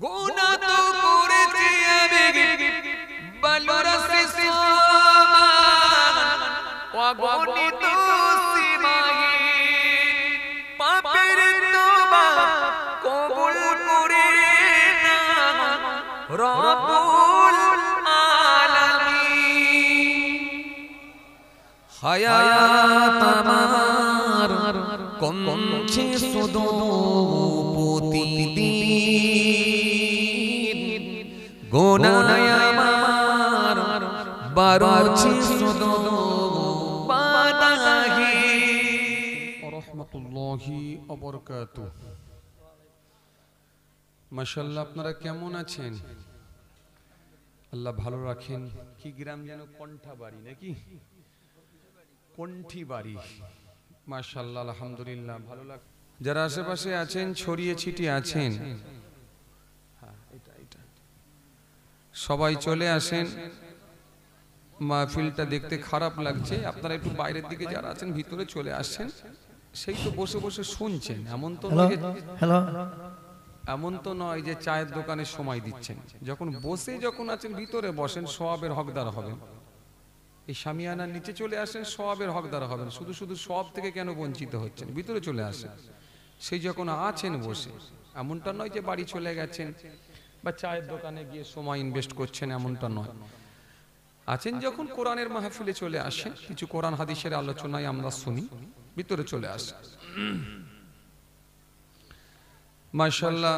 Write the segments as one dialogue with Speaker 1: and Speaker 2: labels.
Speaker 1: গুনাহ তো করেছি আমি বালুরাসি সমান অগণিত সীমাহীন পাপের তওবা কবুল করে নাও রব্বুল আলামিন। হায়াত আমার কমছে শুধু প্রতিদিন, গুনাহ আমার বাড়ছে শুধু বাদাহি।
Speaker 2: রাহমাতুল্লাহি ওয়া বারাকাতুহু। মাশাআল্লাহ, আপনারা কেমন আছেন? আল্লাহ ভালো রাখেন। কি গ্রাম যেন? কণ্ঠাবাড়ি নাকি কণ্ঠিবাড়ি। মাশাআল্লাহ, আলহামদুলিল্লাহ, ভালো লাগ। যারা আশেপাশে আছেন, ছড়িয়ে ছিটিয়ে আছেন, সবাই চলে আসেন। মাহফিলটা দেখতে খারাপ লাগছে, আপনারা একটু বাইরের দিকে যারা আছেন ভিতরে চলে আসছেন। সেই তো বসে বসে শুনছেন, এমন তো নয় এমন তো নয় যে চায়ের দোকানে সময় দিচ্ছেন। যখন বসে যখন আছেন ভিতরে বসেন, সওয়াবের হকদার হবেন। এই শামিয়ানার নিচে চলে আসেন, সওয়াবের হকদার হবেন। শুধু শুধু সওয়াব থেকে কেন বঞ্চিত হচ্ছেন? ভিতরে চলে আসেন। সেই যখন আছেন বসে, এমনটা নয় যে বাড়ি চলে গেছেন বা চায়ের দোকানে গিয়ে সময় ইনভেস্ট করছেন, এমনটা নয়। আছেন যখন কোরআনের মাহফিলে চলে আসেন, কিছু কোরআন হাদিসের আলোচনায় আমরা শুনি, ভিতরে চলে আসেন। মাশাআল্লাহ,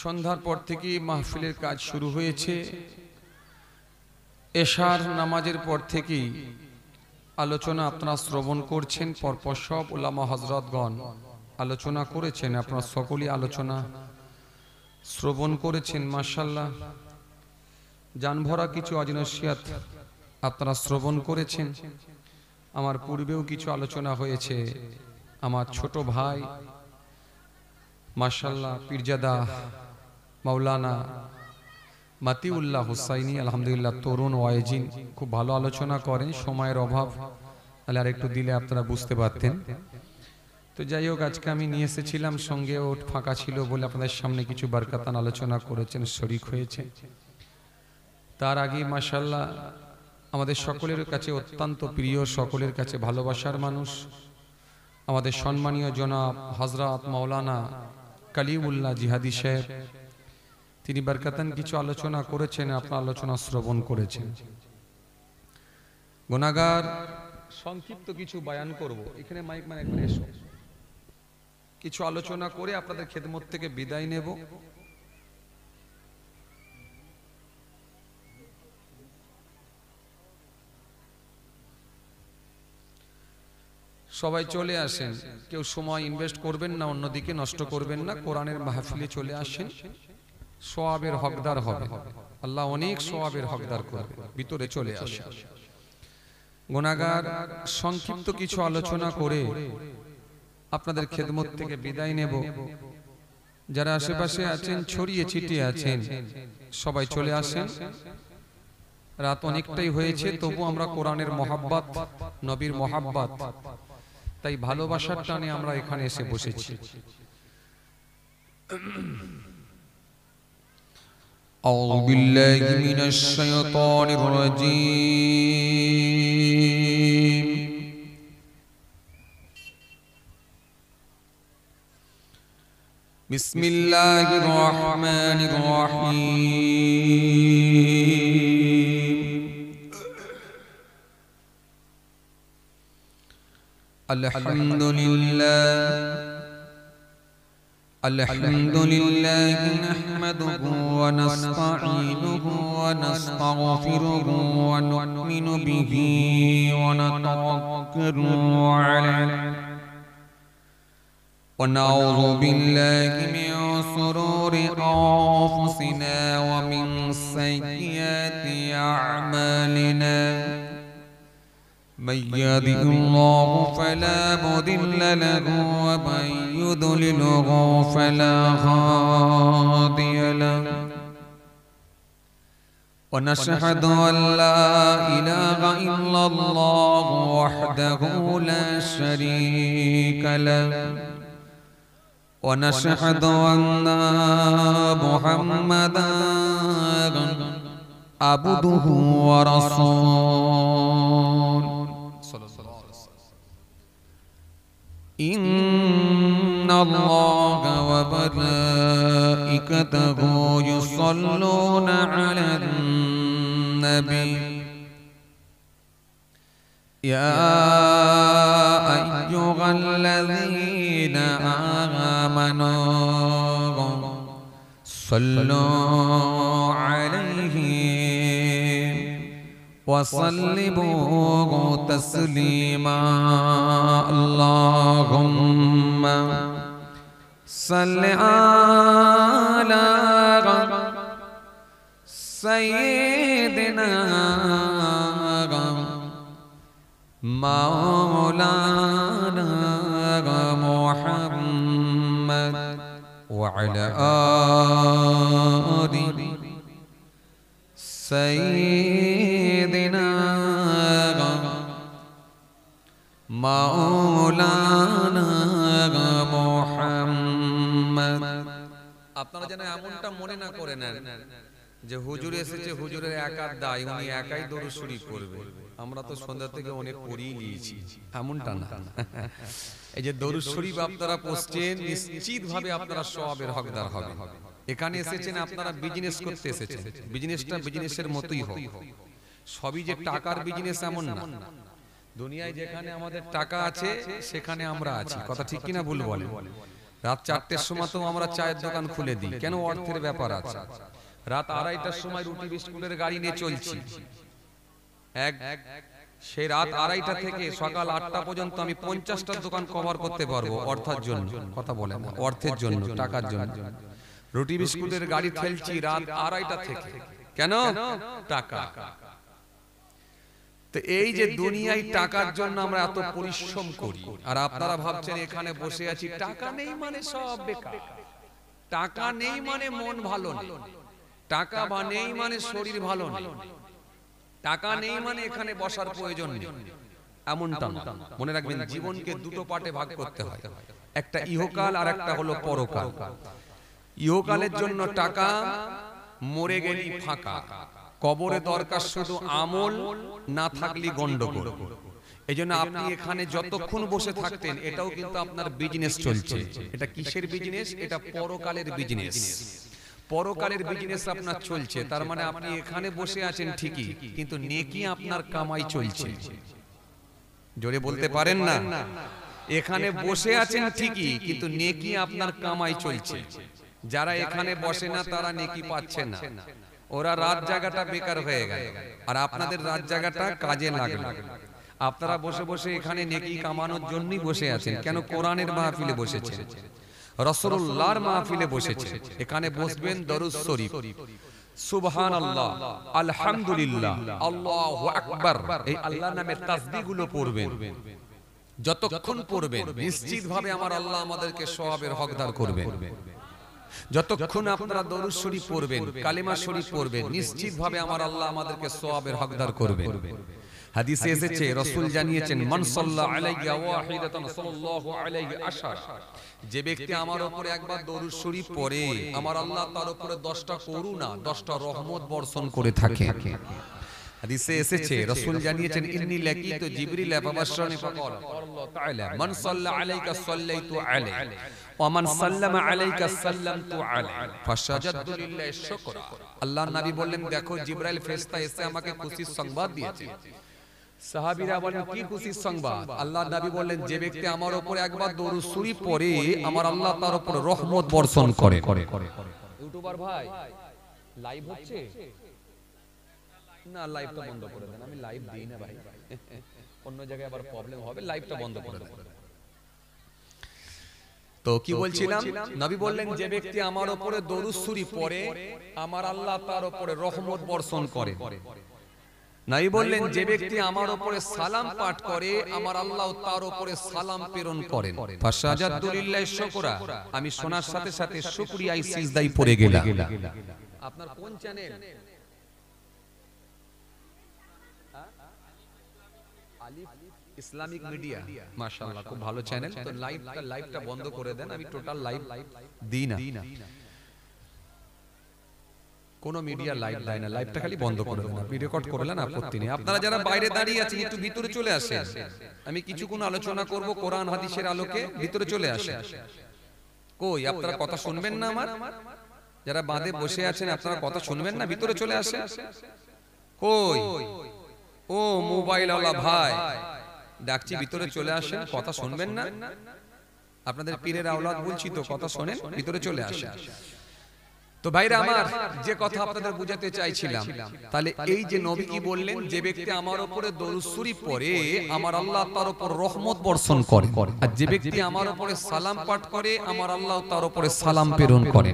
Speaker 2: সন্ধ্যার পর থেকে মাহফিলের কাজ শুরু হয়েছে। এশার নামাজের পর থেকেই আলোচনা আপনারা শ্রবণ করছেন। পরপর সব উলামা হযরতগণ আলোচনা করেছেন, আপনারা সকলেই আলোচনা শ্রবণ করেছেন। মাশাআল্লাহ, জানভরা কিছু আজনসিয়াত আপনারা শ্রবণ করেছেন। আমার পূর্বেও কিছু আলোচনা হয়েছে। আমার ছোট ভাই মাশাআল্লাহ পীরজাদা মাওলানা মাতিউল্লাহ হুসাইনি, আলহামদুলিল্লাহ, তরুণ ওয়াইজিন, খুব ভালো আলোচনা করেন। সময়ের অভাব, তাহলে আর একটু দিলে আপনারা বুঝতে পারতেন। তো যাই হোক, আজকে আমি নিয়ে এসেছিলাম, সঙ্গে ওট ফাঁকা ছিল বলে আপনাদের সামনে কিছু বারকাতান আলোচনা করেছেন, শরীক হয়েছে। তার আগে মাশাআল্লাহ আমাদের সকলের কাছে অত্যন্ত প্রিয়, সকলের কাছে ভালোবাসার মানুষ, আমাদের সম্মানীয় জনাব হযরত মাওলানা কালিমুল্লাহ জিহাদি সাহেব, তিনি বারকাতান কিছু আলোচনা করেছেন, আপনার আলোচনা শ্রবণ করেছেন। গুনাহগার সংক্ষিপ্ত কিছু বয়ান করব। এখানে মাইক মানে একবার এসো। কিছু আলোচনা করে আপনাদের খেদমত থেকে বিদায় নেব। সবাই চলে আসেন, কেউ সময় ইনভেস্ট করবেন না, অন্যদিকে নষ্ট করবেন না। কোরআনের মাহফিলে চলে আসেন, সওয়াবের হকদার হবে, আল্লাহ অনেক সওয়াবের হকদার করবে। ভিতরে চলে আসেন। গুনাহগার সংক্ষিপ্ত কিছু আলোচনা করে আপনাদের খেদমত থেকে বিদায় নেব। যারা আশেপাশে আছেন, ছড়িয়ে ছিটিয়ে আছেন, সবাই চলে আসেন। রাত অনেকটাই হয়েছে, তবু আমরা কোরআনের মহাব্বত, নবীর মহাব্বত, তাই ভালোবাসার টানে আমরা এখানে এসে বসেছি। আউযু বিল্লাহি মিনাশ শাইতানির রাজীম। বিসমিল্লাহির রহমানির রহিম। আলহামদুলিল্লাহ নাহমাদুহু ওয়া নাস্তাঈনুহু ওয়া নাস্তাগফিরুহু ওয়া নু'মিনু বিহি ওয়া নাতাওয়াক্কালু আলাইহি ওয়া নাউযু বিল্লাহি মিন শুরুরি আনফুসিনা ওয়া মিন সাইয়্যাতি আ'মালিনা। من يهده الله فلا مضل له ومن يضلله فلا هادي له ونشهد أن لا إله إلا الله وحده لا شريك له ونشهد أن
Speaker 1: মুহাম্মাদান আবদুহু ওয়া রাসূল ইন্নাল্লাহা ওয়া মালাইকাতাহু ইউসাল্লুনা আলান নবী يا أيها الذين آمنوا صلوا عليه وسلموا تسليما اللهم صل على سيدنا مولانا محمد وعلى آل سيدنا مولانا محمد আপনারা যেন এমনটা মনে না করে নেন যে হুজুর এসেছে, হুজুরের একার দায়, উনি একাই দরুদ শরীফ পড়বে। আমরা তো সন্ধ্যা থেকে অনেক পড়িয়ে নিয়েছি, এমনটা না। এই যে দরুদ শরীফ আপনারা পড়ছেন, নিশ্চিত ভাবে আপনারা সওয়াবের হকদার হবেন। এখানে এসেছেন আপনারা বিজনেস করতে এসেছেন, বিজনেসটা বিজনেসের মতোই হোক। সবই যে টাকার বিজনেস এমন না। দুনিয়ায় যেখানে আমাদের টাকা আছে সেখানে আমরা আছি, কথা ঠিক কিনা ভুল বলেন? রাত 4টের সময় তো আমরা চায়ের দোকান খুলে দিই, কেন? অর্থের ব্যাপার আছে। রাত 2:30টার সময় রুটি বিস্কুটের গাড়ি নিয়ে চলছি, সেই রাত 2:30টা থেকে সকাল 8টা পর্যন্ত আমি 50টা দোকান কভার করতে পারবো অর্থের জন্য, কথা বলে না, অর্থের জন্য, টাকার জন্য। রুটি বিস্কুটের গাড়ি ঠেলছি রাত 2:30টা থেকে, কেন? টাকা। তো এই যে দুনিয়ায় টাকার জন্য আমরা এত পরিশ্রম করি, আর আপনারা ভাবছেন এখানে বসে আছি, টাকা নেই মানে সব বেকার, টাকা নেই মানে মন ভালো নেই, টাকা বা নেই মানে শরীর ভালো নেই, টাকা নেই মানে এখানে বসার প্রয়োজন নেই, এমনটা না। মনে রাখবেন জীবনকে দুটো পার্টে ভাগ করতে হয়, একটা ইহকাল আর একটা হলো পরকাল। ইহকালের জন্য টাকা, মরে গেলি ফাঁকা, কবরে দরকার শুধু আমল, না থাকলে গন্ডগোল। এইজন্য আপনি এখানে যতক্ষণ বসে থাকতেন এটাও কিন্তু আপনার বিজনেস চলছে। এটা কিসের বিজনেস? এটা পরকালের বিজনেস। পরকালের বিজনেস আপনার চলছে, তার মানে আপনি এখানে বসে আছেন ঠিকই, কিন্তু নেকি আপনার কামাই চলছে। জোরে বলতে পারেন না? এখানে বসে আছেন ঠিকই, কিন্তু নেকি আপনার কামাই চলছে। যারা এখানে বসে না তারা নেকি পাচ্ছে না, ওরা রাত জায়গাটা বেকার হয়ে গেল, আর আপনাদের রাত জায়গাটা কাজে লাগলো। আপনারা বসে বসে এখানে নেকি কামানোর জন্যই বসে আছেন। কেন? কোরআনের মাহফিলে বসেছেন, রাসূলুল্লাহর মাহফিলে বসেছেন। এখানে বসবেন দরুদ শরীফ, সুবহানাল্লাহ, আলহামদুলিল্লাহ, আল্লাহু আকবার, এই আল্লাহর নামের তাসবিহগুলো পড়বেন। যতক্ষণ পড়বেন নিশ্চিতভাবে আমার আল্লাহ আমাদেরকে সওয়াবের হকদার করবেন। যতক্ষণ আপনারা দরুদ শরীফ পড়বেন, কালিমা শরীফ পড়বেন, নিশ্চিতভাবে আমার আল্লাহ আমাদেরকে সওয়াবের হকদার করবেন। হাদিসে এসেছে, রাসূল জানিয়েছেন, মান সাল্লা আলাইয়া ওয়াহিদাতান সাল্লাল্লাহু আলাইহি আশারা, যে ব্যক্তি আমার উপরে একবার দরুদ শরীফ পড়ে, আমার আল্লাহ তার উপরে 10টা করুণা, 10টা রহমত বর্ষণ করে থাকে। হাদিসে এসেছে, রাসূল জানিয়েছেন, ইন্নী লাকিতু জিবরিল ফাবাশশারনি ফাকাল আল্লাহ তাআলা মান সাল্লা আলাইকা সাল্লাইতু আলাইহি ওয়া মান সাল্লামা আলাইকা সাল্লামতু আলাইহি ফাসাজাদতু লিল্লাহি শুকরা। আল্লাহর নবী বললেন, দেখো জিবরাইল ফেরেশতা এসে আমাকে খুশির সংবাদ দিয়েছে। সাহাবীরা বলেন, কি খুশির সংবাদ? আল্লাহর নবী বললেন, যে ব্যক্তি আমার উপরে একবার দরুদ শরীফ পড়ে, আমার আল্লাহ তার উপরে রহমত বর্ষণ করে। ইউটিউবার ভাই, লাইভ হচ্ছে না? লাইভটা বন্ধ করে দেন, আমি লাইভ দিই না ভাই, অন্য জায়গায় আবার প্রবলেম হবে, লাইভটা বন্ধ করে দেন। তো কি বলছিলাম? নবী বললেন, যে ব্যক্তি আমার উপরে দরুদ শরীফ পড়ে, আমার আল্লাহ তার উপরে রহমত বর্ষণ করে। নবী বললেন, যে ব্যক্তি আমার উপরে সালাম পাঠ করে, আমার আল্লাহ তার উপরে সালাম প্রেরণ করেন। ফাসাজাদতু লিল্লাহি শুকরা, আমি শোনার সাথে সাথে শুকরিয়ায় সিজদায় পড়ে গেলাম। আপনার কোন চ্যানেল? আলিফ ইসলামিক মিডিয়া, মাশাআল্লাহ, খুব ভালো চ্যানেল। তো লাইভটা বন্ধ করে দেন, আমি টোটাল লাইভ দিই না। কোনো মিডিয়া লাইভ দেয় না, লাইভটা খালি বন্ধ করে দেন, আপনি রেকর্ড করলেন, আপত্তি নেই। আপনারা যারা বাইরে দাঁড়িয়ে আছেন একটু ভিতরে চলে আসেন, আমি কিছুক্ষণ আলোচনা করব কোরআন হাদিসের আলোকে, ভিতরে চলে আসেন। কই আপনারা কথা শুনবেন না? আমার যারা বাঁধে বসে আছেন আপনারা কথা শুনবেন না? ভিতরে চলে আসেন। কই ও মোবাইল ওয়ালা ভাই, ডাকছি ভিতরে চলে আসেন, কথা শুনবেন না? আপনাদের পীরের আওলাদ বলছি তো, কথা শোনেন, ভিতরে চলে আসেন। তো ভাইরা আমার, যে কথা আপনাদের বুঝাতে চাইছিলাম, তাহলে এই যে নবী কি বললেন, যে ব্যক্তি আমার উপরে দরুদ শরীফ পড়ে আমার আল্লাহ তার উপর রহমত বর্ষণ করে, আর যে ব্যক্তি আমার উপরে সালাম পাঠ করে আমার আল্লাহ তার উপরে সালাম প্রেরণ করে।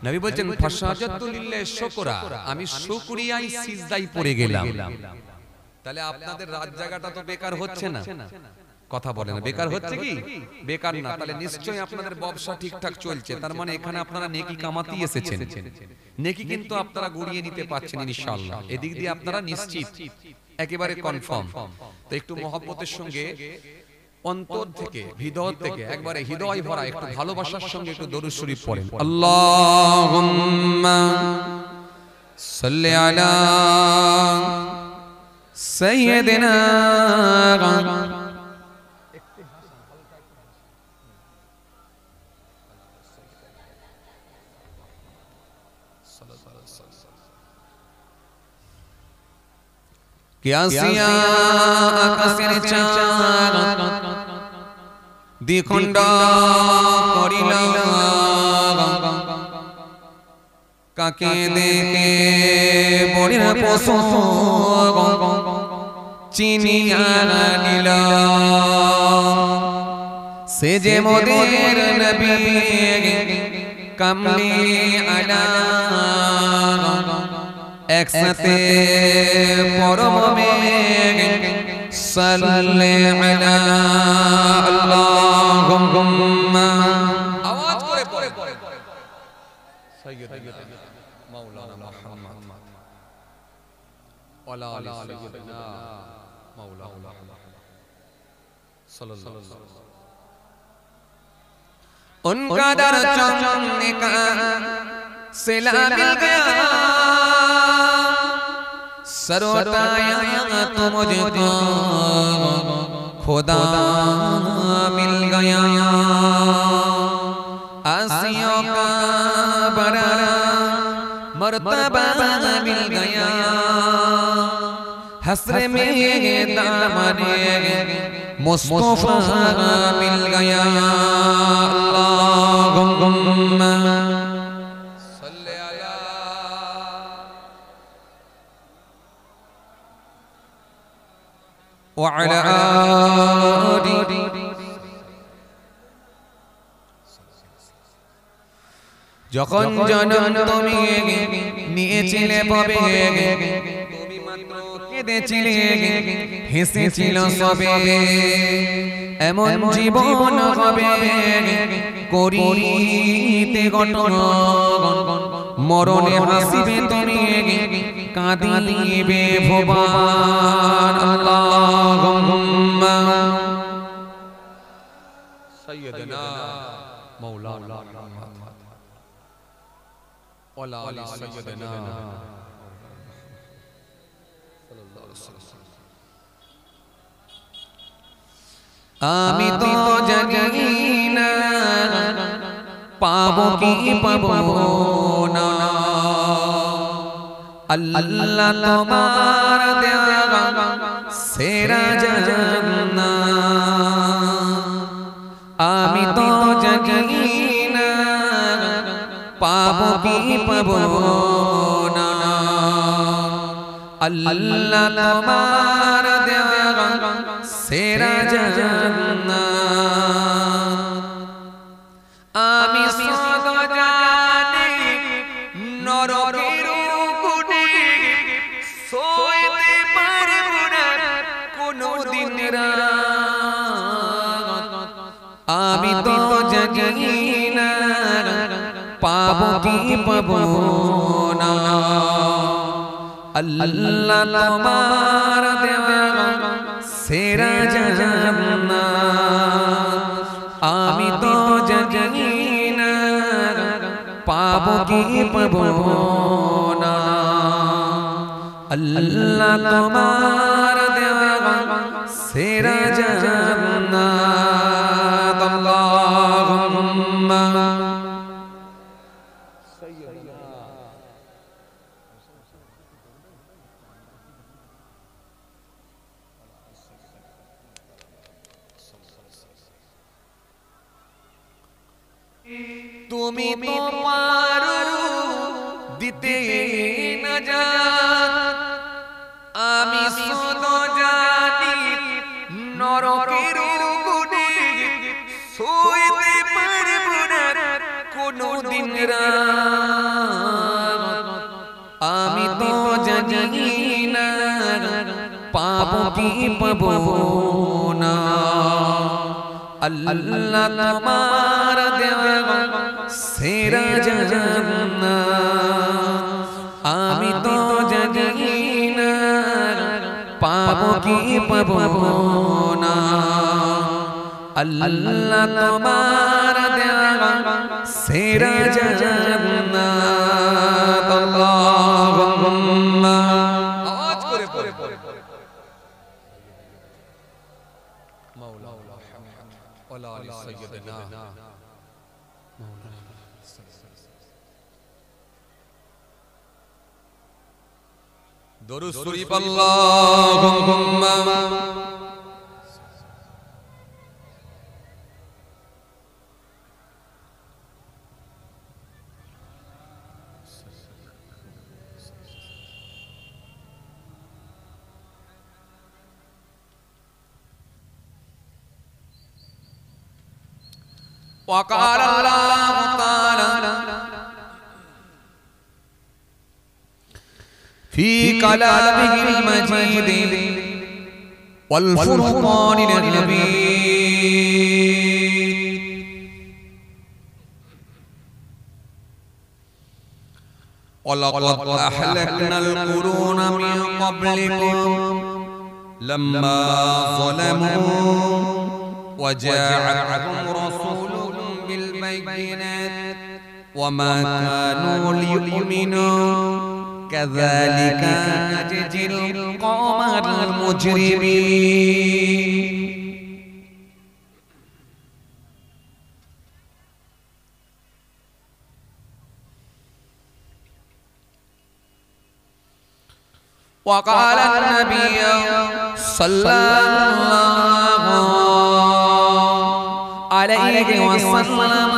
Speaker 1: নবী বলেন ফাসাজাতু লিল্লাহি শুকরা, আমি শুকরিয়ায় সিজদায় পড়ে গেলাম। তাহলে আপনাদের রাত জায়গাটা তো বেকার হচ্ছে না? কথা বলে না, বেকার হচ্ছে কি? বেকার না। তাহলে নিশ্চয়ই আপনাদের ব্যবসা ঠিকঠাক চলছে, তার মানে এখানে আপনারা নেকি কামাতেই এসেছেন। নেকি কিন্তু আপনারা গড়িয়ে নিতে পারছেন ইনশাআল্লাহ, এদিক দিয়ে আপনারা নিশ্চিত, একেবারে কনফার্ম। তো একটু মহব্বতের সঙ্গে অন্তর থেকে, হৃদয় থেকে, একবারে হৃদয় ভরা একটু ভালোবাসার সঙ্গে একটু দরুদ শরীফ পড়েন। আল্লাহুম্মা সাল্লি আলা সাইয়্যিদিনা কিয়াসিয়া আকাশের চাঁদ দ্বিখণ্ড করিল, কাকে দেখে বড়ির পশু চিনিয়া নিল, সে যে মোদের নবী কামলি আলা, একসাথে পরমে সাল্লি আলা আল্লাহুম্মা, আওয়াজ করে পড়ে সাইয়্যিদনা মাওলানা মুহাম্মদ ওয়ালা আলি সাইয়্যিদনা মাওলানা সাল্লাল্লাহু अलैहि वसल्लम। उनका दर चमने का सिला मिल गया, सरोताया तो मुझको खुदा मिल गया, आसियों का बड़ा मर्तबा मिल गया, हस्र में दामने मुस्तफा मिल गया। अल्लाहुम्मा सल्ली अला व अला आलि, যখন জনম তুমি নিয়েছিলে পাবে, তুমি মাত্র কেঁদেছিলে, হেসেছিল সবে, এমন জীবন হবে করিতে গঠন, মরণে হাসিবে তুমি, কাঁদিবে ভুবন। আল্লাহুম্মা সাইয়্যিদনা মাওলানা মুহাম্মদ ওয়ালা আলি সাইয়্যিদনা সাল্লাল্লাহু আলাইহি ওয়াসাল্লাম। আমি তো জানি না পাবো কি পাবো না, আল্লাহ তোমার দেওয়া সেরা জান্নাত, আমি তো জানি না পাবো কি পাবো না, আল্লাহ তোমার দেওয়া সেরা জান্নাত, আমি সদ জানি নরকের কোণে সইতে পারবো না কোনদিন রাত, আমি তো জানি না পাবো কি পাবো না, আল্লাহ তোমার দেওয়া সেরা জান্নাত, আমি তো জানি না
Speaker 2: পাবো কি পাবো না আল্লাহ তোমার দেওয়া সেরা জান্নাত আল্লাহুম্মা তুমি তো পারো দিতে না জান আমি শুধু জানি নরকের গুণে সইতে পারবো না কোনদিন রাত আমি তো জানি না পাবো কি পাবো না আল্লাহ তোমার দেওয়া সেরা জান্নাত আমি তো জানি না পাবো কি পাবো না আল্লাহ তোমার দেওয়া সেরা জান্নাত আল্লাহুম্মা আওয়াজ করে পড়ে মাওলা ওয়ালা আলি সাইয়্যিদিনা দরুদ শরীফ আল্লাহুম্মা وقال الله تعالى في كلامه المجيد والفرقان الحميد ولقد أهلكنا القرون من قبلكم لما ظلموا وجاءهم رسول بالبينات وما كانوا ليؤمنوا كذلك نجزي القوم المجرمين وقال النبي صلى الله عليه وسلم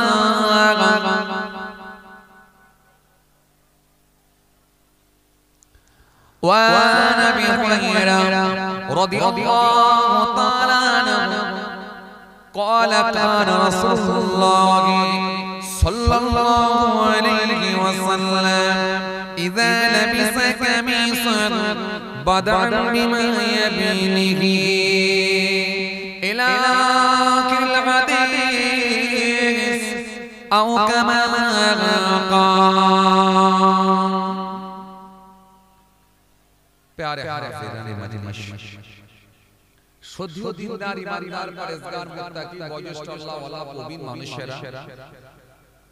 Speaker 2: وعن ابي هريره رضي الله تعالى عنه قال كان رسول الله صلى الله عليه وسلم اذا لبس قميصا بدأ بما يبينه الى اخر الحديث او كما قال प्यारे हाफिजाने मजलिस শ্রদ্ধেয় দিনদার ইমানদার পরেজগার মুত্তাকি বয়োজ্যেষ্ঠ আল্লাহ ওয়ালা প্রবীণ মানুষেরা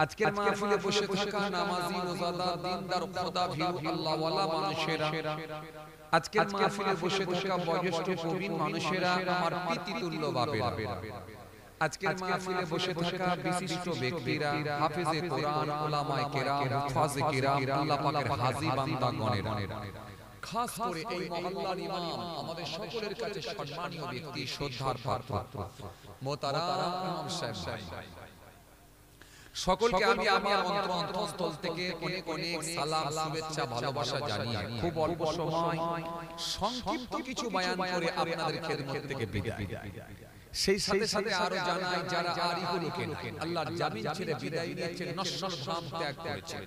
Speaker 2: আজকের মাহফিলে বসে থাকা নামাজি রোজাদার দিনদার খোদা ভীরু আল্লাহ ওয়ালা মানুষেরা আজকের মাহফিলে বসে থাকা বয়োজ্যেষ্ঠ প্রবীণ মানুষেরা আমার পিতৃতুল্য বাপেরা আজকের মাহফিলে বসে থাকা বিশিষ্ট ব্যক্তিরা হাফেজে কোরআন উলামায়ে কেরাম হুফাজে কেরাম আল্লাহ পাকের হাজী বান্দাগণেরা খাস করে এই মহল্লার ইমাম আমাদের সকলের কাছে সম্মানীয় ব্যক্তি শ্রদ্ধার পাত্র মোহতারাম ইমাম সাহেব সকলকে আমি আমার অন্তরস্থল থেকে অনেক অনেক সালাম শুভেচ্ছা ভালোবাসা জানিয়ে খুব অল্প সময় সংক্ষিপ্ত কিছু বয়ান করে আপনাদের খেদমত থেকে বিদায় সেই সাথে সাথে আরো জানাই যারা আরিফুল কেন আল্লাহর জামিন ছেড়ে বিদায় নিয়েছেন নশ্বর ধাম ত্যাগ করেছেন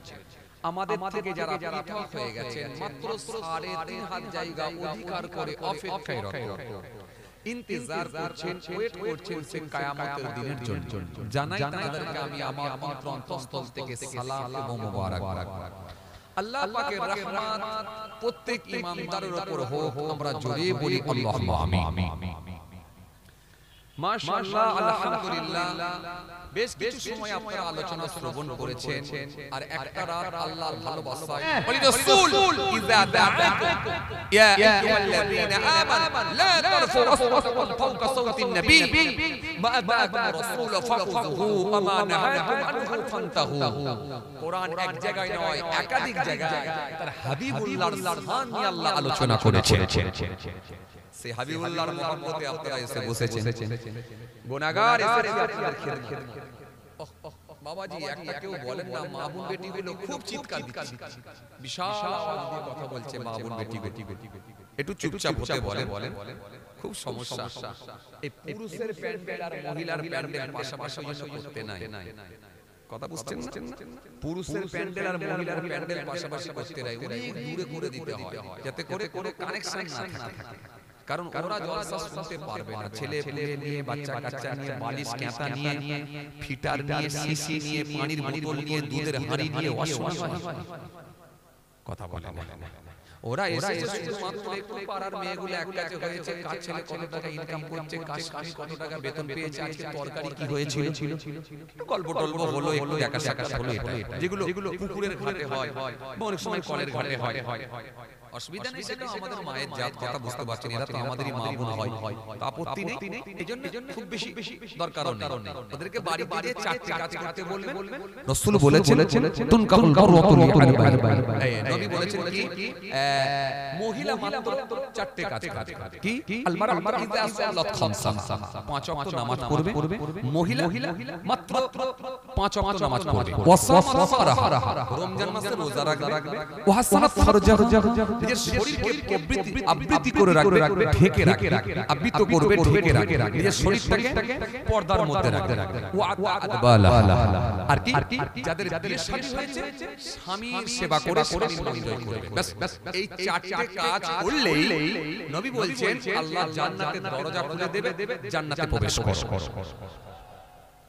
Speaker 2: আমাদের থেকে যারা পৃথক হয়ে গেছেন মাত্র ৩.৫ হাত জায়গা অধিকার করে অপেক্ষায় রত ইন্তজার করছেন ওয়েট করছেন সে কিয়ামতের দিনের জন্য জানাই তাদেরকে আমি আমার অন্তরস্থল থেকে সালাম এবং মোবারকবাদ আল্লাহ পাকের রহমত প্রত্যেক ইমানদারের উপর হোক আমরা জোরে বলি আল্লাহুম্মা আমিন
Speaker 1: মাশাআল্লাহ, আলহামদুলিল্লাহ, বেশ কিছু সময় আপনারা আলোচনা শ্রবণ করেছেন, আর একটা রাত আল্লাহর ভালোবাসায় বলি রাসূল ইযা দাআকুম ইয়া আইয়ুহাল্লাযীনা আমানু লা তারফু আসওয়াতাকুম ফাওকা সাওতিন নবী মা আতাকুম রাসূল ফাখুযুহু ওয়া মা নাহাকুম আনহু ফান্তাহু। কোরআন এক জায়গায় নয়, একাধিক জায়গায় তার হাবিবুল্লাহর শান নিয়ে আল্লাহ আলোচনা করেছেন। সে হাবিবুল্লাহর মহব্বতে আপনারা এসে বসেছেন, গুনাহগার এসে আপনাদের খেদমত। বাবাজি, একটা কেউ বলেন না, মা বোন বেটিগুলো খুব চিৎকার দিচ্ছে, বিশাল আওয়াজ দিয়ে কথা বলছে, মা বোন বেটিগুলো একটু চুপচাপ হতে বলেন, খুব সমস্যা। এই পুরুষের প্যান্ডেল আর মহিলার প্যান্ডেল পাশাপাশি করতে নাই, কথা বুঝছেন না? পুরুষের প্যান্ডেল আর মহিলার প্যান্ডেল পাশাপাশি করতে নাই, অনেক দূরে করে দিতে হয়, যাতে করে কোনো কানেকশন না থাকে। কারণ ওরা জলসা শুনতে পারবে না, ছেলে পেলে নিয়ে, বাচ্চা কাচ্চা নিয়ে, বালিশ কাঁথা নিয়ে, ফিটার নিয়ে, শিশি নিয়ে, পানির বোতল নিয়ে, দুধের হাঁড়ি নিয়ে অসময় কথা বলে না। ওরা এসেছে শুধুমাত্র একটু পাড়ার মেয়েগুলো এক কাছে হয়েছে, কাজ ছেলে কত টাকা ইনকাম করছে, কাজ স্বামী কত টাকা বেতন পেয়েছে, আজকে তরকারি কি হয়েছিল, গল্প টল্প হলো, একটু দেখা সাক্ষাৎ হলো, যেগুলো পুকুরের ঘাটে হয় বা অনেক সময় কলের ঘাটে হয়। অসুবিধা নেই, সেটা আমাদের মায়ের জাত, কথা বুঝতে পারছেন, এরা তো আমাদেরই মা বোন হয়, আপত্তি নেই। এজন্য খুব বেশি দরকারও নেই, ওদেরকে বাড়ি বাড়ি চারটি কাজ করতে বলবেন। রাসূল বলেছেন তুনকাহুল বাররাতু লিআরবা'in, নবী বলেছেন কি মহিলা মাত্র চারটি কাজ করে, কি আল মারআতু ইযা সাল্লাত খামসা, পাঁচ ওয়াক্ত নামাজ পড়বে, মহিলা মাত্র পাঁচ ওয়াক্ত নামাজ পড়বে, ওয়াসামাত ফারাহা, রমজান মাসে রোজা রাখবে, ওয়াহাসানাত ফারজাহা, নিজের শরীরকে আবৃত্তি করে রাখবে, ঢেকে রাখবে, আবৃত করবে, ঢেকে রাখবে, নিজের শরীরটাকে পর্দার মধ্যে রাখবে। আর কি যাদের বিয়ে শাদী হয়েছে, স্বামীর সেবা করে স্বামীর এনজয় করবে, ব্যাস এই চারটি কাজ করলেই নবী বলছেন আল্লাহ জান্নাতের দরজা খুলে দেবে, জান্নাতে প্রবেশ করো।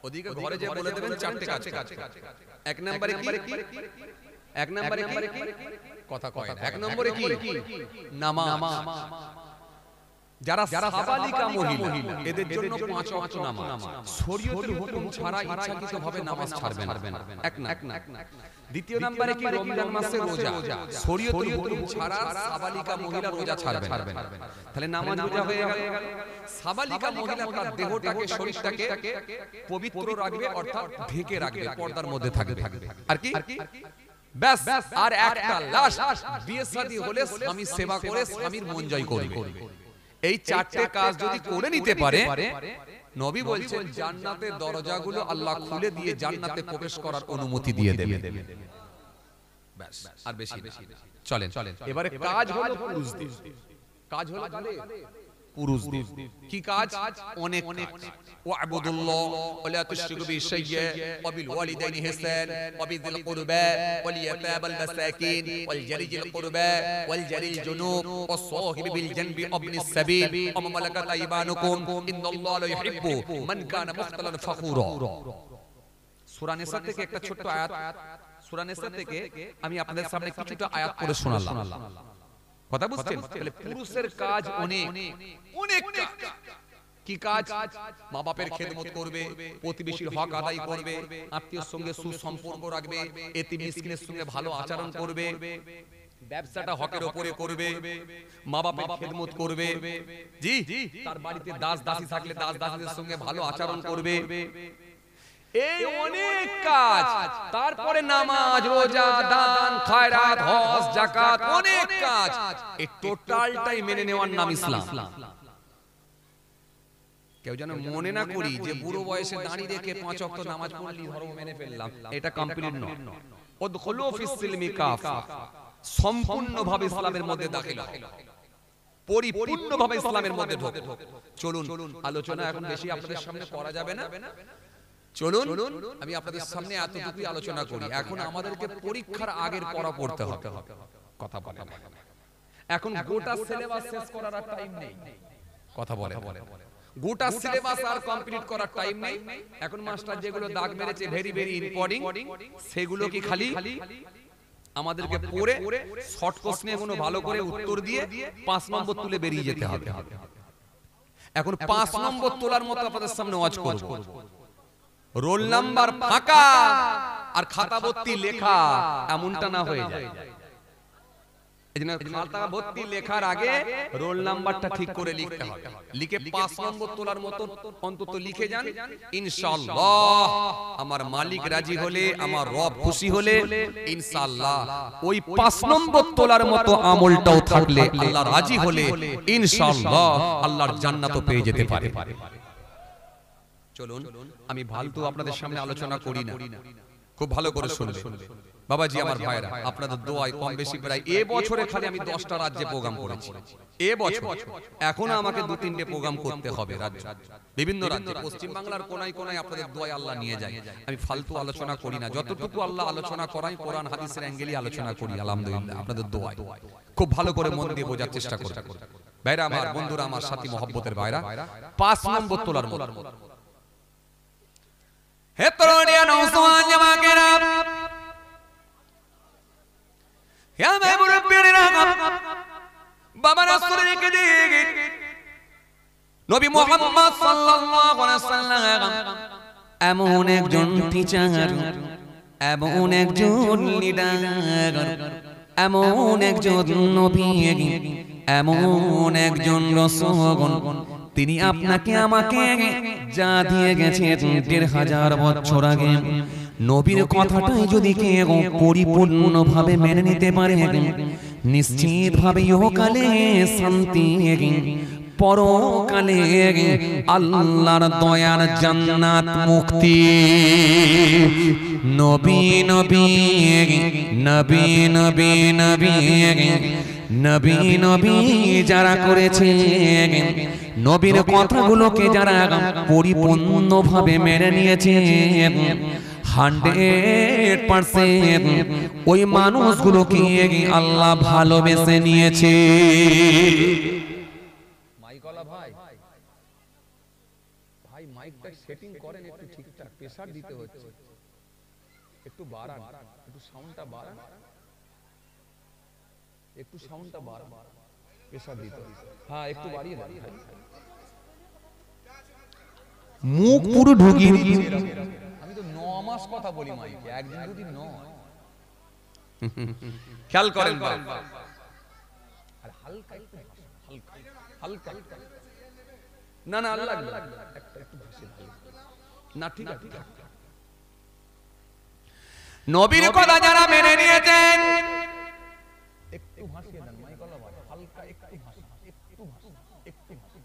Speaker 1: ওদিকে ঘরে যে বলে দেবেন চারটি কাজ। এক নম্বরে কি? এক নম্বরে কি? কথা কয় না। এক নম্বরে কি? নামাজ। যারা সাবালিকা মহিলা, এদের জন্য পাঁচ ওয়াক্ত নামাজ, শরীয়তের হুকুম ছাড়া ইচ্ছাকৃতভাবে নামাজ ছাড়বেন না। এক না। দ্বিতীয় নম্বরে কি? রমজান মাসে রোজা, শরীয়তের হুকুম ছাড়া সাবালিকা মহিলা রোজা ছাড়বেন না। তাহলে নামাজ রোজা হয়ে গেল। সাবালিকা মহিলা তার দেহটাকে, শরীরটাকে পবিত্র রাখবে, অর্থাৎ ঢেকে রাখবে, পর্দার মধ্যে থাকবে। আর কি? ব্যাস। আর একটা লাশ, বিয়ে শাদী হলে স্বামী সেবা করে স্বামীর মন জয় করবে। এই চারটি কাজ যদি করে নিতে পারে, নবী বলছেন জান্নাতের দরজাগুলো আল্লাহ খুলে দিয়ে জান্নাতে প্রবেশ করার অনুমতি দিয়ে দেবে। ব্যাস, আর বেশি চলেন। এবারে কাজ হলো পুরুষদের, কাজ হলো পুরুষদের। কি কাজ? অনেক কাজ। ওয়াবুদুল্লাহ ওয়া লা তুশরিকু বিহি শাইয়্যা ওয়া বিল ওয়ালিদাইনি ইহসান ওয়া বিযিল কুরবা ওয়াল ইয়াতামা ওয়াল মাসাকিন ওয়াল জারিজিল কুরবা ওয়াল জারিল জুনুব ওয়াস সাহিবি বিল জানবি ইবনিস সাবিল ওয়া মা মালাকাত আইমানুকুম ইন্নাল্লাহা লা ইউহিব্বু মান কানা মুখতালান ফাখুরা। সূরা নিসা থেকে একটা ছোট্ট আয়াত, সূরা নিসা থেকে আমি আপনাদের সামনে কিছুটা আয়াত পড়ে শোনালাম। কথা বুঝছেন? তাহলে পুরুষের কাজ অনেক কাজ। কি কাজ? মা বাপের খেদমত করবে, প্রতিবেশীর হক আদায় করবে, আত্মীয়র সঙ্গে সুসম্পর্ক রাখবে, এতিম মিসকিনের সঙ্গে ভালো আচরণ করবে, ব্যবসাটা হকের উপরে করবে, মা বাপের খেদমত করবে, জি তার বাড়িতে দাস দাসী থাকলে দাস দাসীদের সঙ্গে ভালো আচরণ করবে। এই অনেক কাজ। তারপরে নামাজ, রোজা, দান, খায়রাত, হজ, যাকাত, অনেক কাজ। এই টোটালটাই মেনে নেওয়ার নাম ইসলাম। কেউ যেন মনে না করি যে বুড়ো বয়সে দাঁড়িয়ে রেখে পাঁচ ওয়াক্ত নামাজ পড়লি ধর্ম মেনে ফেললাম, এটা কমপ্লিট নয়। উদখুলু ফিস সিলমি কাফা, সম্পূর্ণভাবে ইসলামের মধ্যে দাখিল হও, পরিপূর্ণভাবে ইসলামের মধ্যে ঢোকো। চলুন, আলোচনা এখন বেশি আপনাদের সামনে করা যাবে না। চলুন আমি আপনাদের সামনে এতটুকুই আলোচনা করি। এখন আমাদেরকে পরীক্ষার আগের পড়া পড়তে হবে। কথা বলে এখন গোটা সিলেবাস শেষ করার আর টাইম নেই। কথা বলে গোটা সিলেবাস আর কমপ্লিট করার টাইম নেই। এখন মাস্টার যেগুলো দাগ মেরেছে ভেরি ভেরি ইম্পর্টেন্ট, সেগুলো কি খালি আমাদেরকে পড়ে শর্ট কোশ্চেনে গুলো ভালো করে উত্তর দিয়ে 5 নম্বর তুলে বেরিয়ে যেতে হবে। এখন 5 নম্বর তোলার মতো আপনাদের সামনে ওয়াজ করব। রোল নাম্বার ফাঁকা আর খাতা ভর্তি লেখা এমনটা না হয়ে যায়। এজন্য খাতা ভর্তি লেখার আগে রোল নাম্বারটা ঠিক করে লিখতে হবে। লিখে 5 নম্বর তোলার মতো অন্তত লিখে যান। ইনশাআল্লাহ আমার মালিক রাজি হলে, আমার রব খুশি হলে ইনশাআল্লাহ ওই 5 নম্বর তোলার মতো আমলটাও থাকলে আল্লাহ রাজি হলে ইনশাআল্লাহ আল্লাহর জান্নাতও পেয়ে যেতে পারে। চলুন আমি ফালতু আপনাদের সামনে আলোচনা করি না, খুব ভালো করে শুনবেন বাবাজি আমার ভাইরা। আপনাদের দোয়ায় কম বেশি প্রায় এ বছরে খালি আমি 10টা রাজ্যে প্রোগ্রাম করেছি। এ বছর এখনো আমাকে 2-3টে প্রোগ্রাম করতে হবে রাজ্য, বিভিন্ন রাজ্যে। পশ্চিম বাংলার কোনায় কোনায় আপনাদের দোয়ায় আল্লাহ নিয়ে যায়। আমি ফালতু আলোচনা করি না, যতটুকু আল্লাহ আলোচনা করাই কোরআন হাদিসের অ্যাঙ্গেলই আলোচনা করি আলহামদুলিল্লাহ। আপনাদের দোয়ায় খুব ভালো করে মন দিয়ে বোঝার চেষ্টা করুন ভাইরা আমার, বন্ধুরা আমার, সাথী মহব্বতের ভাইরা। 5 নম্বর তোলার মতো হে তরুণিয়া নওজওয়ান জামাকেরা, হে আমার মুরব্বিরা, বাবা রাসূলের কাছে নবী মুহাম্মদ সাল্লাল্লাহু আলাইহি ওয়াসাল্লাম এমন একজন টিচার, এমন একজন লিডার, এমন একজন নবী, এমন একজন রাসূল, তিনি আপনাকে আমাকে যা দিয়ে গেছেন 1500 বছর আগে। নবীর কথাটাই যদি কেউ পরিপূর্ণভাবে মেনে নিতে পারে নিশ্চিতভাবে ইহকালে শান্তি, পরকালে আল্লাহর দয়ার জান্নাত, মুক্তি। নবী নবী নবী নবী নবী নবী নবী যারা করেছে, নবীর কথাগুলোকে যারা পরিপূর্ণভাবে মেনে নিয়েছে 100% ওই মানুষগুলোকে আল্লাহ ভালোবেসে নিয়েছে। মাইকওয়ালা ভাই, ভাই মাইকটা সেটিং করেন একটু ঠিকঠাক, প্রেসার দিতে হচ্ছে, একটু বাড়ান, একটু সাউন্ডটা বাড়ান, একটু সাউন্ডটা বাড়ান, প্রেসার দিতে, হ্যাঁ একটু বাড়িয়ে দেন। মুখ পুরো ঢুকিয়ে দিয়েছি। আমি তো 9 মাস কথা বলি মাইকে, একদিন দুদিন নয়। খেয়াল করেন বাবা, আর হালকা একটু হালকা হালকা, না না আল্লাহ একটা একটু ভাসে না, ঠিক আছে। নবীর কথা যারা মেনে নিয়েছেন একটু ভাসিয়ে দেন মাইকওয়ালা ভাই, হালকা একটু ভাসা, একটু ভাসা, একটু ভাসা,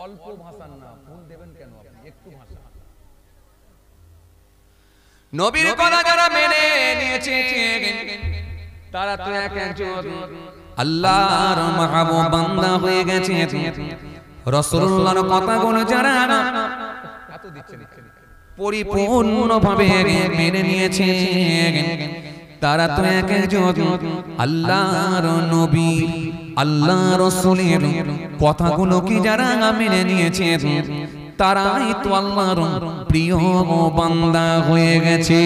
Speaker 1: অল্প ভাষান না, ফুল দেবেন কেন আপনি, একটু ভাষা। নবীর কথা যারা মেনে নিয়েছে তারা তো এক একজন আল্লাহর মাহবুব বান্দা হয়ে গেছে। রাসূলুল্লাহর কথাগুলো যারা পরিপূর্ণভাবে মেনে নিয়েছে তারা তো এক একজন আল্লাহর নবী, আল্লাহ রাসূলের কথাগুলোকে যারা মেনে নিয়েছে তারাই তো আল্লাহর প্রিয় বান্দা হয়ে গেছে।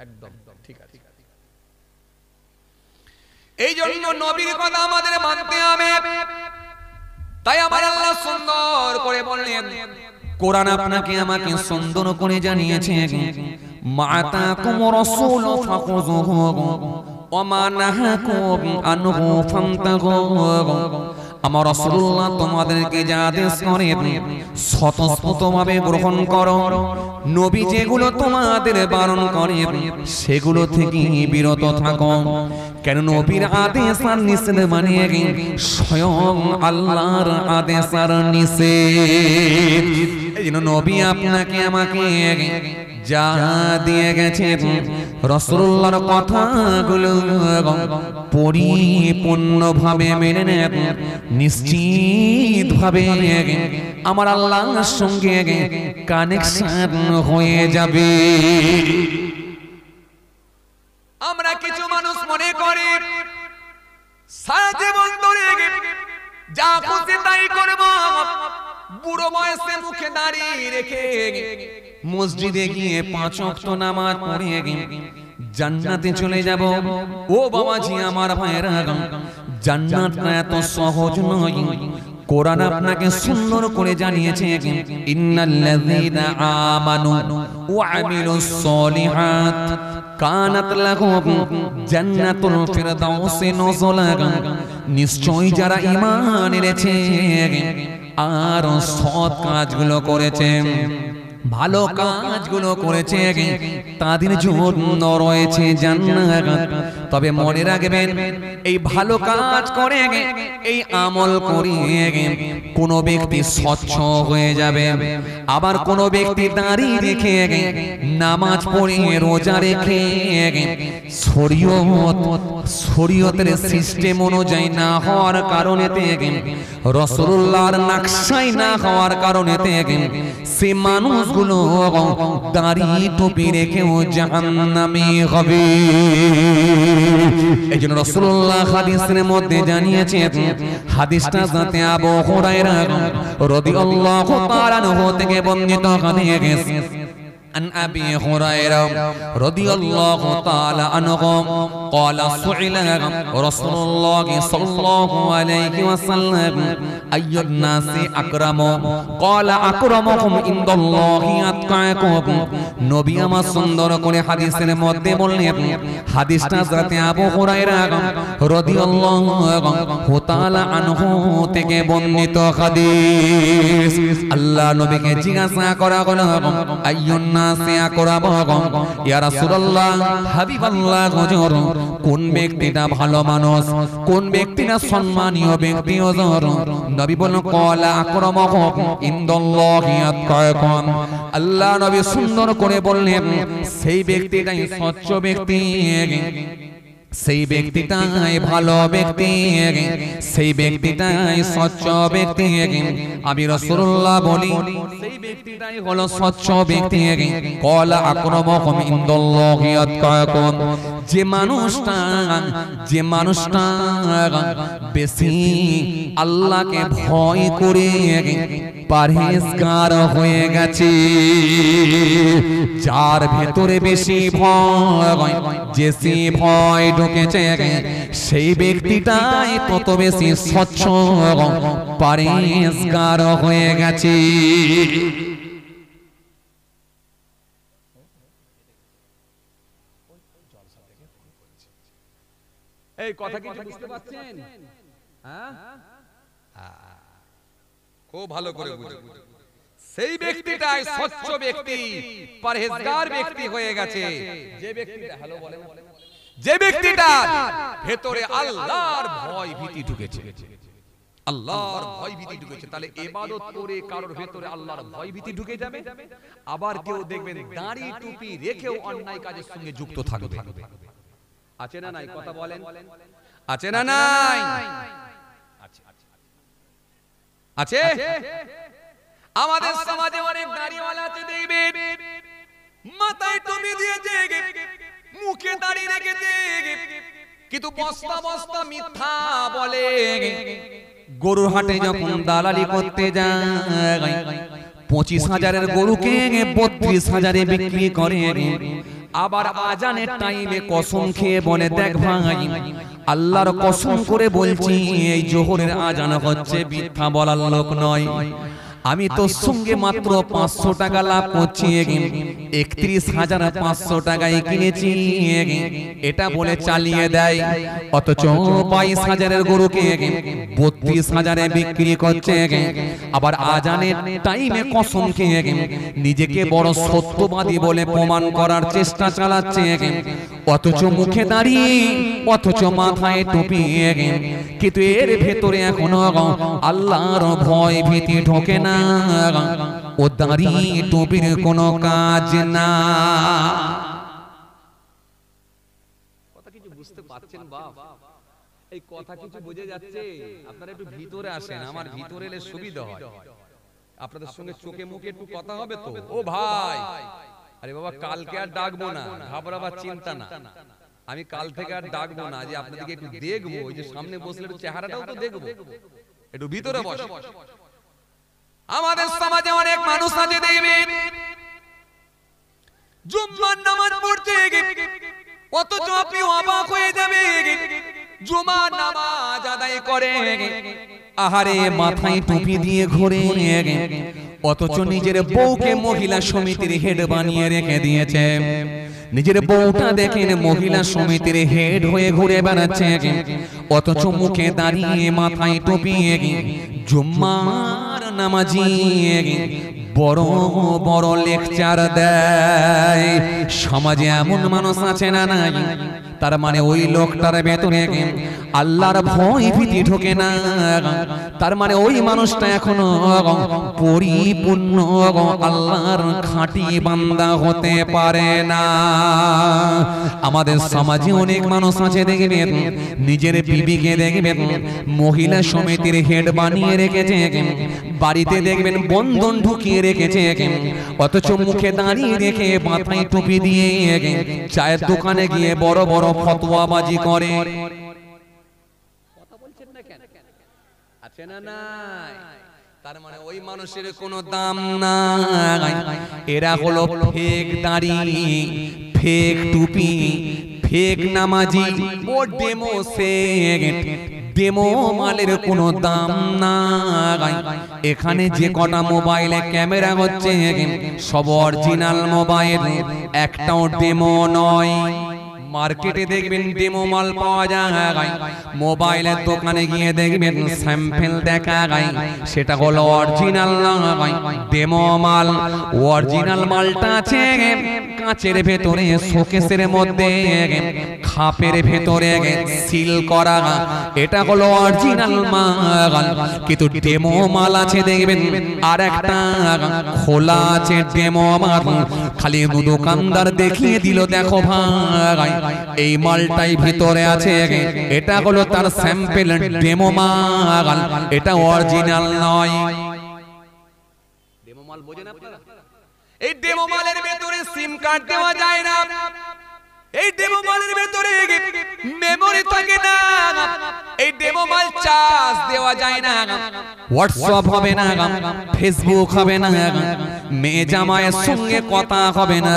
Speaker 1: একদম ঠিক আছে। এই জন্য নবীর কথা আমাদের মানতে হবে। তাই আমার আল্লাহ সুন্দর করে বললেন, কোরআন আপনাকে আমাকে সুন্দর করে জানিয়েছে, মাতাকুম রাসূল ফাখুযুহু ওয়া মা নাহাকুম আনহু ফান্তাহু। আমার রাসূলুল্লাহ তোমাদেরকে যা আদেশ করেন স্বতঃস্ফূর্তভাবে গ্রহণ করো, নবী যেগুলো তোমাদের বারণ করেন সেগুলো থেকে বিরত থাকো। কেন নবীর আদেশ আর নিষেধ মানে স্বয়ং আল্লাহর আদেশ আর নিষেধ। এইজন্য নবী আপনাকে আমাকে যা দিয়ে গেছেন রাসূলুল্লাহর কথাগুলো পরিপূর্ণভাবে মেনে নেন, নিশ্চিতভাবে আমার আল্লাহর সঙ্গে কানেকশন হয়ে যাবে। আমরা কিছু মানুষ মনে করি সারা জীবন ধরে যা খুশি তাই করব, বুড়ো বয়সে মুখে দাড়ি রেখে মসজিদে গিয়ে 5 ওয়াক্ত নামাজ পড়ে জান্নাতে চলে যাব। ও বাবাজি আমার ভাইরা,
Speaker 3: জান্নাতটা এত সহজ নয়। কোরআন আপনাকে সুন্দর করে জানিয়েছে, ইন্নাল্লাযীনা আমানু ওয়া আমিলুস সলিহাত কানাত লাহুম জান্নাতুল ফিরদাউসি নুজুলা। নিশ্চয় যারা ঈমান এনেছে আর সৎ কাজগুলো করেছে, ভালো কাজগুলো করেছে, তাদের জন্য রয়েছে জান্নাত। তবে মনে রাখবেন, এই ভালো কাজ করে, এই আমল করে কোন ব্যক্তি স্বচ্ছ হয়ে যাবে, আবার কোন ব্যক্তি দাঁড়িয়ে রেখে, নামাজ পড়ে, রোজা রেখে, শরীয়তের সিস্টেম অনুযায়ী না হওয়ার কারণে, রাসূলুল্লাহর নকশায় না হওয়ার কারণে সে মানুষগুলো দাড়ি টুপি রেখেও জাহান্নামী হবে। এইজন্য রাসূলুল্লাহ হাদিসের মধ্যে জানিয়েছেন, হাদিসটা যাতে আবু হুরায়রা রাদিয়াল্লাহু তাআলা আনহু থেকে বর্ণিত হাদিস। عن أبي هريرة رضي الله تعالى عنه قال سئل رسول الله صلى الله عليه وسلم أي الناس أكرم قال أكرمكم عند الله أتقاكم। নবী আমার সুন্দর করে হাদিসের মধ্যে বললেন, হাদিসটা যাতে আবু হুরায়রা রাদিয়াল্লাহু তাআলা আনহু থেকে বর্ণিত হাদিস। আল্লাহ নবীকে জিজ্ঞাসা করা হলো, আইয়ুন নাসি আকরামুকুম, ইয়া রাসূলুল্লাহ, হাবিবাল্লাহ, হুজুর কোন ব্যক্তিটা ভালো মানুষ, কোন ব্যক্তিটা সম্মানীয় ব্যক্তি হুজুর? নবী বললেন, ক্বালা আকরামুকুম ইনদাল্লাহি আতকাকুম। আল্লাহ নবী সুন্দর করে বললেন, সেই ব্যক্তিটাই স্বচ্ছ ব্যক্তি, সেই ব্যক্তিটাই ভালো ব্যক্তি, সেই ব্যক্তিটাই স্বচ্ছ ব্যক্তি। আমি রাসূলুল্লাহ বলি, সেই ব্যক্তিটাই হলো স্বচ্ছ ব্যক্তি। ক্বালা আকরামুকুম ইনদাল্লাহি আতকাকুম। যে মানুষটা বেশি আল্লাহকে ভয় করে পরহেজগার হয়ে গেছে, যার ভেতরে বেশি ভয় ঢুকেছে, সেই ব্যক্তিটাই তত বেশি স্বচ্ছ পরহেজগার হয়ে গেছে।
Speaker 1: এই কথা কি বুঝতে পারছেন? হ্যাঁ, খুব ভালো করে বুঝুন। সেই ব্যক্তিটাই স্বচ্ছ ব্যক্তি, পরহেজগার ব্যক্তি হয়ে গেছে, যে ব্যক্তিটা, হ্যালো বলেন, যে ব্যক্তিটা ভেতরে আল্লাহর ভয় ভীতি ঢুকেছে, আল্লাহর ভয় ভীতি ঢুকেছে। তাহলে ইবাদত করে কারোর ভেতরে আল্লাহর ভয় ভীতি ঢুকে যাবে। আবার কেউ দেখবেন দাড়ি টুপি রেখেও অন্যায় কাজের সঙ্গে যুক্ত থাকবে। আছে না নাই? কথা বলেন, আছে না নাই? আছে। আমাদের সমাজে অনেক দাড়িওয়ালা আছে, দেখবেন মাথায় টুপি দিয়েছে, মুখে দাড়ি রেখেছে, কিন্তু বস্তা বস্তা মিথ্যা বলে।
Speaker 3: গরুর হাটে যখন দালালি করতে যায়, 25,000-এর গরুকে 32,000-এ বিক্রি করে। আবার আজানের টাইমে কসম খেয়ে বলে, দেখ ভাই, আল্লাহর কসম করে বলছি, এই জোহরের আজান হচ্ছে, মিথ্যা বলার লোক নয়। আমি তোর সঙ্গে মাত্র 500 টাকা লাভ করছি, 31,500 টাকায় কিনেছি, এটা বলে চালিয়ে দেয়। অথচ 22,000-এর গরুকে 32,000-এ বিক্রি করছে। আবার আজানের টাইমে কসম খেয়ে নিজেকে বড় সত্যবাদী বলে প্রমাণ করার চেষ্টা চালাচ্ছে, অথচ মুখে দাঁড়িয়ে, অথচ মাথায় টুপি, কিন্তু এর ভেতরে এখনো আল্লাহর ভয় ভীতি ঢোকে না। ও দাড়ি টুপির কোনো কাজ না।
Speaker 1: কথা কিছু বুঝতে পারছেন বাপ? এই কথা কিছু বুঝে যাচ্ছে? আপনারা একটু ভিতরে আসেন, আমার ভিতরে এলে সুবিধা হয়, আপনাদের সঙ্গে চোখে মুখে একটু কথা হবে তো। ও ভাই, আরে বাবা, কালকে আর ডাকবো না, ঘাবড়াবার চিন্তা না। আমি কাল থেকে আর ডাকবো না, যে আপনাদেরকে একটু দেখবো, ওই যে সামনে বসলে একটু চেহারাটাও তো দেখবো, একটু ভিতরে বসে। আমাদের সমাজে অনেক মানুষ আছে, দেখবেন জুম্মার নামাজ পড়তে, অথচ আপনি অবাক হয়ে যাবেন,
Speaker 3: জুমা নামাজ আদায় করে, আহারে মাথায় টুপি দিয়ে ঘুরে, অথচ নিজের বউকে মহিলা সমিতির হেড বানিয়ে রেখে দিয়েছে। নিজের বউটা দেখেন মহিলা সমিতির হেড হয়ে ঘুরে বেড়াচ্ছে, অথচ মুখে দাঁড়িয়ে মাথায় টুপি, জুম্মার নামাজি বড় বড় লেকচার দেয়। সমাজে এমন মানুষ আছে না নাই? তার মানে ওই লোকটার ভেতরে আল্লাহর ভয় ভীতি ঢোকে না, তার মানে ওই মানুষটা এখনো পরিপূর্ণ আল্লাহর খাঁটি বান্দা হতে পারে না। আমাদের সমাজে অনেক মানুষ আছে দেখবেন, নিজের বিবিকে দেখবেন মহিলা সমিতির হেড বানিয়ে রেখেছে, বাড়িতে দেখবেন বন্ধন ঢুকিয়ে রেখেছে, অথচ মুখে দাঁড়িয়ে রেখে মাথায় টুপি দিয়ে চায়ের দোকানে গিয়ে বড় বড় ফতোয়াবাজি করে। কথা বলছেন না কেন? আছে না নাই? তার মানে ওই মানুষের কোনো দাম নাই। এরা হলো ফেক দাড়ি, ফেক টুপি, ফেক নামাজি, ও ডেমো সেট, ডেমো মালের কোনো দাম নাই। এখানে যে কটা মোবাইলে ক্যামেরা হচ্ছে সব অরিজিনাল মোবাইল, একটাও ডেমো নয়। মার্কেটে দেখবেন ডেমো মাল পাওয়া যায়, মোবাইলের দোকানে গিয়ে দেখবেন স্যাম্পল দেখা যায়, সেটা হলো অরিজিনাল নয়, ডেমো মাল। অরিজিনাল মালটা আছে কাঁচের ভেতরে, শোকেসের মধ্যে, খাপের ভেতরে সিল করা, এটা হলো অরিজিনাল মাল। কিন্তু ডেমো মাল আছে দেখবেন আর একটা খোলা আছে ডেমো মাল, খালি দোকানদার দেখিয়ে দিল দেখো ভাই এই মালটাই ভিতরে আছে, এটা হলো তার স্যাম্পল ডেমো মাল, এটা অরিজিনাল নয়। ডেমো মাল বোঝেন আপনারা? এই ডেমো মালের ভেতরে সিম কার্ড দেওয়া যায় না, এই ডেমো মালের ভেতরে মেমরি থাকে না, এই ডেমো মাল চার্জ দেওয়া যায় না, হোয়াটসঅ্যাপ হবে না, ফেসবুক হবে না, মেয়ে জামাইয়ের সঙ্গে কথা হবে না,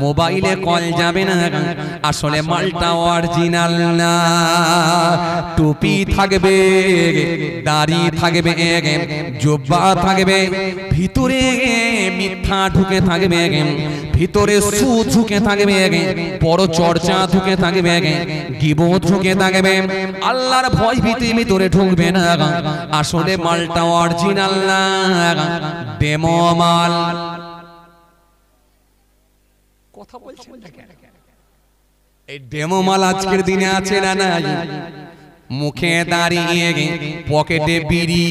Speaker 3: মোবাইলে কল যাবে না। আসলে মালটা অরিজিনাল না। টুপি থাকবে, দাড়ি থাকবে, জুব্বা থাকবে, ভিতরে মিথ্যা ঢুকে থাকবে, ভিতরে সুদ ঢুকে থাকবে, বড় চর্চা ঢুকে থাকবে, গীবত ঢুকে থাকবে, আল্লাহর ভয় ভীতি ভিতরে ঢুকবে না। আসলে মালটা অরিজিনাল না, ডেমো মাল। কথা বলছেন না কেন? এই ডেমো মাল আজকের দিনে আছে না নাই? মুখে দাঁড়িয়ে, পকেটে বিড়ি,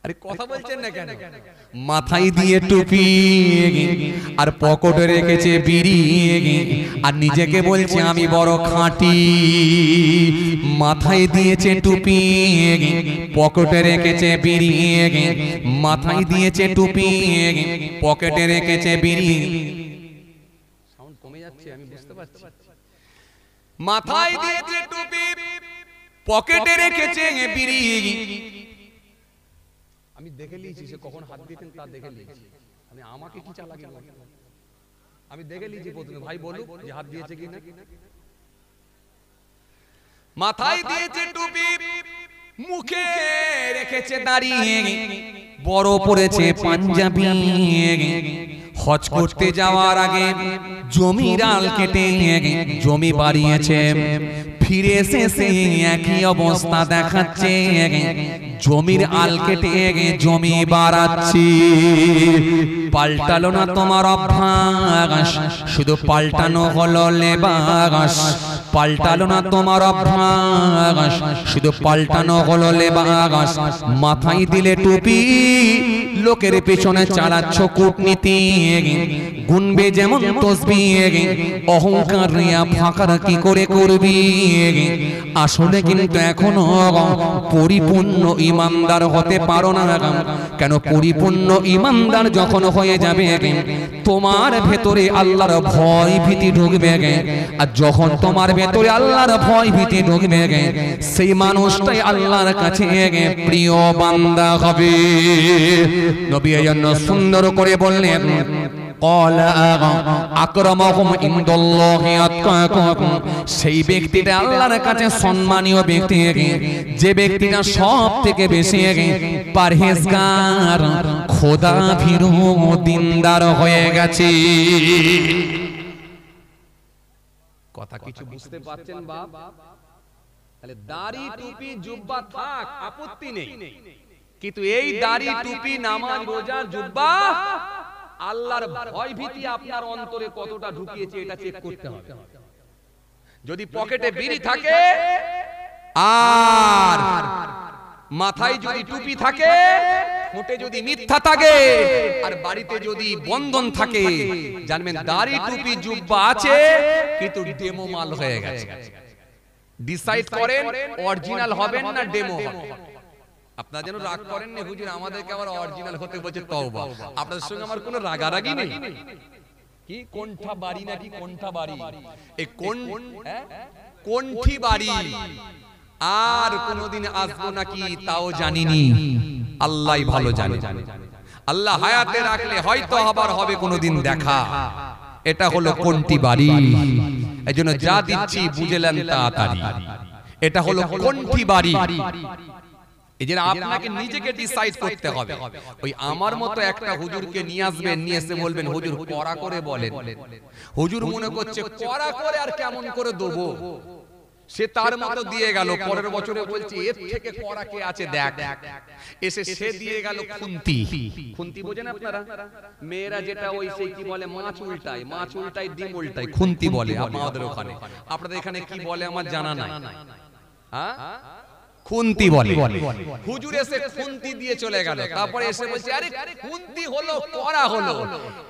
Speaker 3: আরে কথা বলছেন না কেন? মাথায় দিয়ে টুপি আর পকেটে রেখেছে বিড়ি, আর নিজেকে বলছে আমি বড় খাঁটি। মাথায় দিয়েছে টুপি, পকেটে রেখেছে বিড়ি, মাথায় দিয়েছে টুপি, পকেটে রেখেছে বিড়ি। সাউন্ড কমে যাচ্ছে আমি বুঝতে পারছি। মাথায় দিয়েছে টুপি, পকেটে রেখেছে বিড়ি। আমি দেখে নিয়েছি সে কখন হাত দিতেন তা দেখে নিয়েছি, আমি আমাকে কি চালাকি আমি দেখে নিয়েছি প্রথমে। ভাই বলুক যে হাত দিয়েছে কিনা। মাথায় দিয়েছে টুপি, মুখে রেখেছে দাড়ি, বড় পড়েছে পাঞ্জাবি। হজ করতে যাওয়ার আগে জমির আল কেটে জমি বাড়িয়েছে, ফিরে এসে একই অবস্থা দেখাচ্ছে, জমির আল কেটে জমি বাড়াচ্ছি। পাল্টালো না তোমার অভ্যাস, শুধু পাল্টানো হলো লেবাস। পাল্টালো না তোমার অভ্যাস, শুধু পাল্টানো হলো লেবাস। মাথায় দিলে টুপি, লোকের পেছনে চালাচ্ছ কূটনীতি। গুনবে যেমন তসবিহ, অহংকার রিয়া ফাঁকার কি করে করবি। আসলে কিন্তু এখনো পরিপূর্ণ ইমানদার হতে পারো না। কেন? পরিপূর্ণ ইমানদার যখন হয়ে যাবে তোমার ভেতরে আল্লাহর ভয় ভীতি ঢুকবে, আর যখন তোমার ভেতরে আল্লাহর ভয় ভীতি ঢুকবে সেই মানুষটাই আল্লাহর কাছে প্রিয় বান্দা হবে। নবী এই জন্য সুন্দর করে বললেন ক্বালা আকরামাকুম ইনদাল্লাহি আতকাকুম, সেই ব্যক্তিটা আল্লাহর কাছে সম্মানীয় ব্যক্তি, যে ব্যক্তিটা সব থেকে বেশি পরহেজগার, খোদা ভীরু, দিনদার হয়ে গেছে।
Speaker 1: কথা কিছু বুঝতে পারছেন বাপ? তাহলে দাড়ি টুপি জুব্বা থাক, আপত্তি নেই, কিন্তু এই দাড়ি টুপি নামাজ রোজা জুব্বা আল্লাহর ভয় ভীতি আপনার অন্তরে কতটা ঢুকিয়েছে এটা চেক করতে হবে। যদি পকেটে বিড়ি থাকে আর মাথায় যদি টুপি থাকে, ঠোঁটে যদি মিথ্যা থাকে আর বাড়িতে যদি বন্ধন থাকে, জানবেন দাড়ি টুপি জুব্বা আছে কিন্তু ডেমো মাল হয়ে গেছে। ডিসাইড করেন অরিজিনাল হবেন না ডেমো হবেন। আপনারা যেন রাগ করেন না, হুজুর আমাদেরকে আবার অরিজিনাল হতে বলছে, তওবা। আপনাদের সঙ্গে আমার কোনো রাগারাগি নেই। কি কোনঠা বাড়ি নাকি কোনঠা বাড়ি, এই কোনঠি বাড়ি আর কোনদিন আসবো নাকি তাও জানিনি, আল্লাহই ভালো জানে। আল্লাহ হায়াতে রাখলে হয়তো আবার হবে কোনদিন দেখা। এটা হলো কোনটি বাড়ি। এজন্য যা দিচ্ছি বুঝলেন তাড়াতাড়ি, এটা হলো কোনটি বাড়ি। এই যে আপনাকে নিজেকে ডিসাইড করতে হবে। ওই আমার মতো একটা হুজুরকে নিয়ে আসবেন, নিয়ে এসে বলবেন হুজুর কড়া করে বলেন। হুজুর মনে করছে কড়া করে আর কেমন করে দেবো, সে তার মতো দিয়ে গেল। পরের বছরে বলছে এর থেকে কড়া কে আছে দেখ, এসে সে দিয়ে গেল খুন্তি। খুন্তি বোঝেন আপনারা? মেয়েরা যেটা ওই সেই কি বলে, মাছ উল্টায়, মাছ উল্টায় ডিম উল্টায়, খুন্তি বলে আমাদের ওখানে। আপনাদের এখানে কি বলে আমার জানা নাই। হ্যাঁ, খুন্তি বলে। হুজুর এসে খুন্তি দিয়ে চলে গেল। তারপরে এসে বলছে আরে খুন্তি হলো কড়া হলো,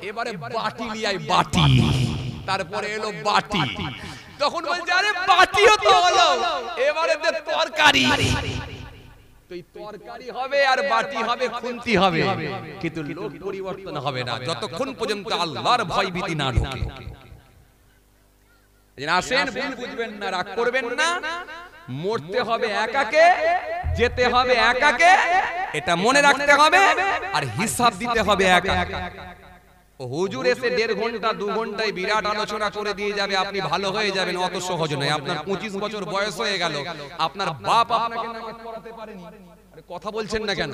Speaker 1: এবারে বাটি লিয়াই বাটি। তারপরে এলো বাটি, তখন বলছে আরে বাটিও তো হলো, এবারে দে তরকারি। তো এই তরকারি হবে আর বাটি হবে, খুন্তি হবে, কিন্তু লোক পরিবর্তন হবে না যতক্ষণ পর্যন্ত আল্লাহর ভয় ভীতি না ঢোকে। আসেন, ভুল বুঝবেন না, রাগ করবেন না। মরতে হবে একাকে, যেতে হবে একাকে, এটা মনে রাখতে হবে। আর হিসাব দিতে হবে একা। হুজুর এসে 1.5 ঘন্টা 2 ঘন্টায় বিরাট আলোচনা করে দিয়ে যাবে, আপনি ভালো হয়ে যাবেন, অত সহজ নয়। আপনার 25 বছর বয়স হয়ে গেল, আপনার বাপ আপনাকে নামাজ পড়াতে পারেনি। আরে কথা বলছেন না কেন?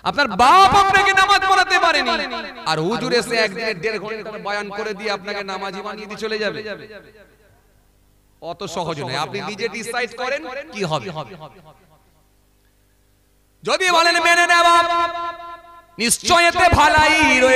Speaker 1: আপনার বাপ আপনাকে নামাজ পড়াতে পারেনি, আর হুজুর এসে 1.5 ঘন্টা বয়ান করে দিয়ে আপনাকে নামাজি বানিয়ে দিয়ে চলে যাবে। অত সহজ নয়। আপনি নিজে ডিসাইড করেন কি হবে। যদি বলেন মেনে নেওয়া, নিশ্চয় এতে ভালাই